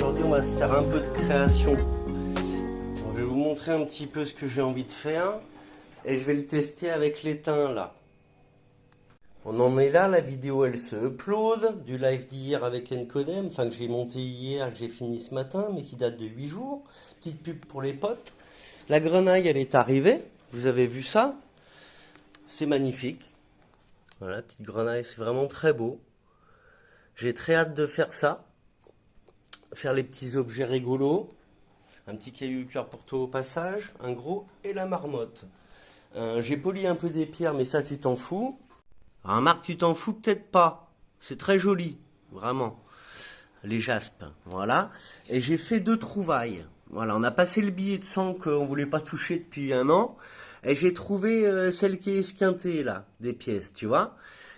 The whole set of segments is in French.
aujourd'hui on va se faire un peu de création. Je vais vous montrer un petit peu ce que j'ai envie de faire et je vais le tester avec l'étain là. On en est là, la vidéo elle se upload du live d'hier avec Encodem, enfin que j'ai monté hier, que j'ai fini ce matin, mais qui date de 8 jours. Petite pub pour les potes. La grenaille elle est arrivée, vous avez vu ça? C'est magnifique. Voilà, petite grenaille, c'est vraiment très beau. J'ai très hâte de faire ça. Faire les petits objets rigolos. Un petit caillou cœur pour toi au passage, un gros et la marmotte. J'ai poli un peu des pierres, mais ça tu t'en fous. Alors Marc, tu t'en fous peut-être pas. C'est très joli, vraiment. Les jaspes, voilà. Et j'ai fait 2 trouvailles. Voilà, on a passé le billet de 100 qu'on voulait pas toucher depuis 1 an. Et j'ai trouvé celle qui est esquintée là, des pièces, tu vois.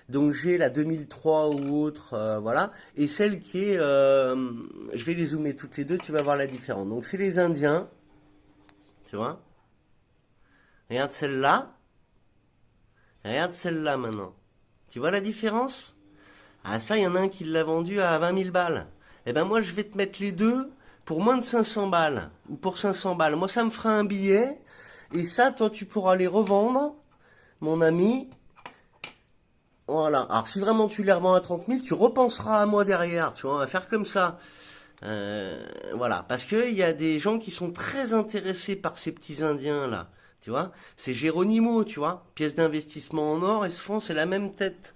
Donc j'ai la 2003 ou autre, voilà. Et celle qui est, je vais les zoomer toutes les deux, tu vas voir la différence. Donc c'est les Indiens, tu vois. Regarde celle-là. Regarde celle-là maintenant. Tu vois la différence? Ah ça, il y en a un qui l'a vendu à 20 000 balles. Eh ben moi je vais te mettre les deux pour moins de 500 balles. Ou pour 500 balles. Moi ça me fera un billet. Et ça, toi tu pourras les revendre, mon ami. Voilà. Alors si vraiment tu les revends à 30 000, tu repenseras à moi derrière. Tu vois, on va faire comme ça. Voilà. Parce qu'il y a des gens qui sont très intéressés par ces petits Indiens là. Tu vois, c'est Géronimo, tu vois. Pièce d'investissement en or, et ce fond, c'est la même tête.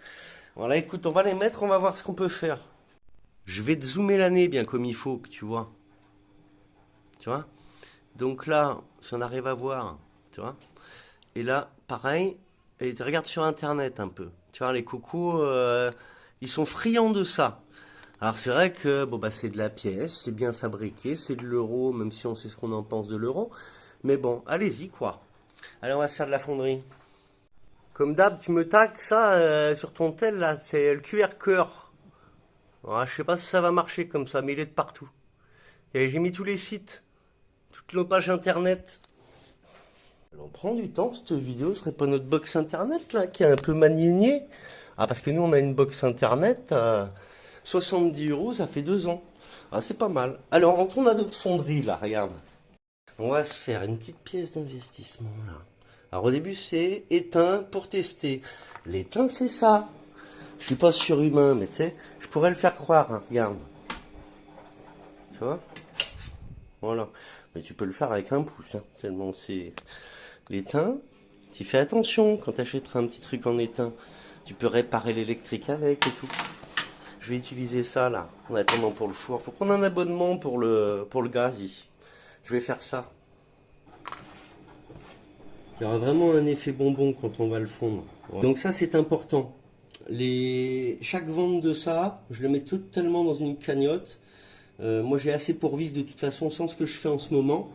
Voilà, écoute, on va les mettre, on va voir ce qu'on peut faire. Je vais te zoomer l'année bien comme il faut, que tu vois. Tu vois. Donc là, si on arrive à voir, tu vois. Et là, pareil, et regarde sur Internet un peu. Tu vois, les cocos, ils sont friands de ça. Alors c'est vrai que bon bah c'est de la pièce, c'est bien fabriqué, c'est de l'euro, même si on sait ce qu'on en pense de l'euro. Mais bon, allez-y quoi. Allez, on va se faire de la fonderie. Comme d'hab, tu me taques ça sur ton tel là, c'est le QR cœur. Ouais, je sais pas si ça va marcher comme ça, mais il est de partout. Et j'ai mis tous les sites, toutes nos pages internet. On prend du temps, cette vidéo, ce serait pas notre box internet là, qui est un peu maniennée. Ah, parce que nous on a une box internet, 70 euros, ça fait 2 ans. Ah, c'est pas mal. Alors, on tourne à notre fonderie là, regarde. On va se faire une petite pièce d'investissement là. Alors au début c'est éteint pour tester. L'éteint c'est ça. Je suis pas surhumain, mais tu sais, je pourrais le faire croire, hein, regarde. Tu vois? Voilà. Mais tu peux le faire avec un pouce, hein, tellement c'est l'éteint. Tu fais attention quand tu achèteras un petit truc en éteint. Tu peux réparer l'électrique avec et tout. Je vais utiliser ça là, en attendant pour le four. Faut prendre un abonnement pour le gaz ici. Je vais faire ça. Il y aura vraiment un effet bonbon quand on va le fondre. Donc ça c'est important. Chaque vente de ça, je le mets totalement dans une cagnotte. Moi j'ai assez pour vivre de toute façon sans ce que je fais en ce moment.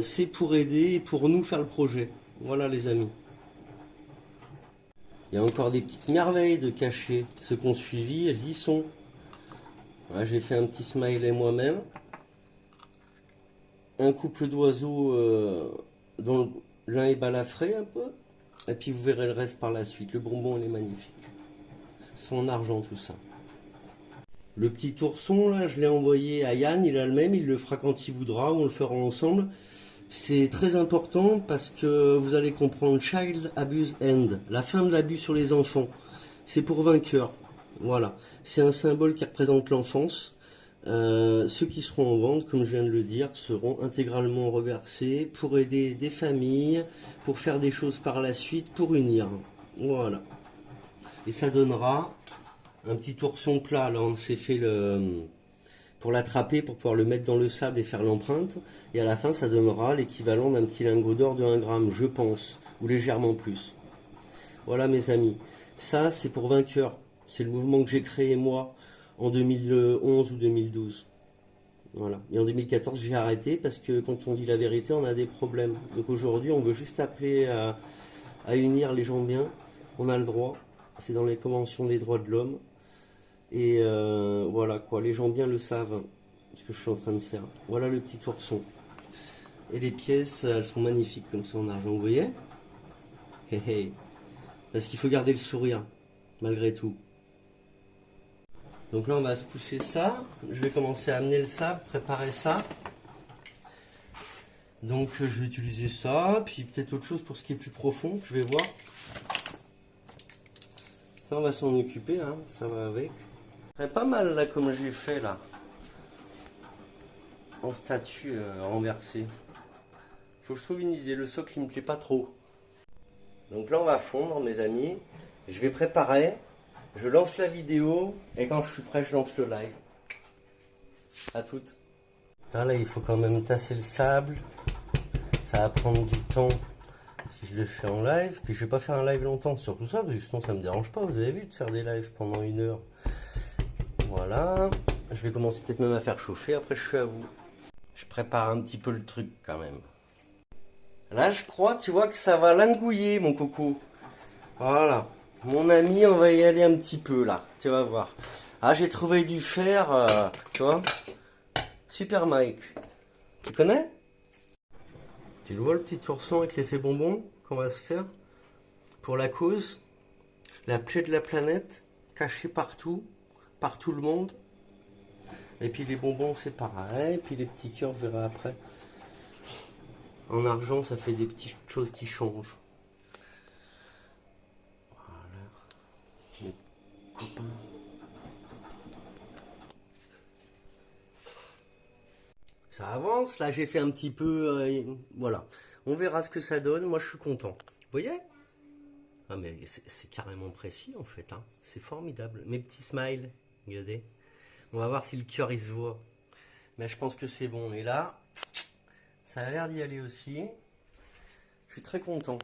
C'est pour aider et pour nous faire le projet. Voilà les amis. Il y a encore des petites merveilles de cachets. Ceux qui ont suivi, elles y sont. Voilà, j'ai fait un petit smiley moi-même. Un couple d'oiseaux dont l'un est balafré un peu. Et puis vous verrez le reste par la suite. Le bonbon il est magnifique. C'est en argent tout ça. Le petit ourson là, je l'ai envoyé à Yann, il a le même, il le fera quand il voudra, ou on le fera ensemble. C'est très important parce que vous allez comprendre Child Abuse End, la fin de l'abus sur les enfants. C'est pour vainqueur. Voilà. C'est un symbole qui représente l'enfance. Ceux qui seront en vente, comme je viens de le dire, seront intégralement reversés pour aider des familles, pour faire des choses par la suite, pour unir. Voilà. Et ça donnera un petit ourson plat. Là, on s'est fait pour l'attraper, pour pouvoir le mettre dans le sable et faire l'empreinte. Et à la fin, ça donnera l'équivalent d'un petit lingot d'or de 1 gramme, je pense, ou légèrement plus. Voilà mes amis. Ça, c'est pour vainqueur. C'est le mouvement que j'ai créé moi en 2011 ou 2012. Voilà. Et en 2014, j'ai arrêté parce que quand on dit la vérité, on a des problèmes. Donc aujourd'hui, on veut juste appeler à unir les gens bien. On a le droit. C'est dans les conventions des droits de l'homme. Et voilà quoi, les gens bien le savent, ce que je suis en train de faire. Voilà le petit ourson. Et les pièces, elles sont magnifiques comme ça en argent, vous voyez? Hey, hey. Parce qu'il faut garder le sourire, malgré tout. Donc là on va se pousser ça. Je vais commencer à amener le sable, préparer ça. Donc je vais utiliser ça, puis peut-être autre chose pour ce qui est plus profond, je vais voir. Ça on va s'en occuper, hein, ça va avec. C'est pas mal là comme j'ai fait là. En statue renversée. Faut que je trouve une idée, le socle il me plaît pas trop. Donc là on va fondre mes amis. Je vais préparer, je lance la vidéo et quand je suis prêt je lance le live. À toutes. Là il faut quand même tasser le sable. Ça va prendre du temps si je le fais en live. Puis je vais pas faire un live longtemps, surtout ça, parce que sinon ça me dérange pas. Vous avez vu de faire des lives pendant 1 heure. Voilà. Je vais commencer peut-être même à faire chauffer, après je suis à vous. Je prépare un petit peu le truc quand même. Là je crois, tu vois que ça va langouiller mon coco. Voilà. Mon ami, on va y aller un petit peu là. Tu vas voir. Ah, j'ai trouvé du fer, tu vois. Super Mike. Tu connais? Tu le vois le petit ourson avec l'effet bonbon qu'on va se faire pour la cause, la plaie de la planète, cachée partout, par tout le monde. Et puis les bonbons c'est pareil, et puis les petits cœurs, vous verrez après. En argent ça fait des petites choses qui changent. Voilà, mes copains. Ça avance, là j'ai fait un petit peu, voilà. On verra ce que ça donne, moi je suis content. Vous voyez? Ah mais c'est carrément précis en fait, hein. C'est formidable. Mes petits smiles, regardez. On va voir si le cœur il se voit. Mais je pense que c'est bon. Et là, ça a l'air d'y aller aussi. Je suis très content.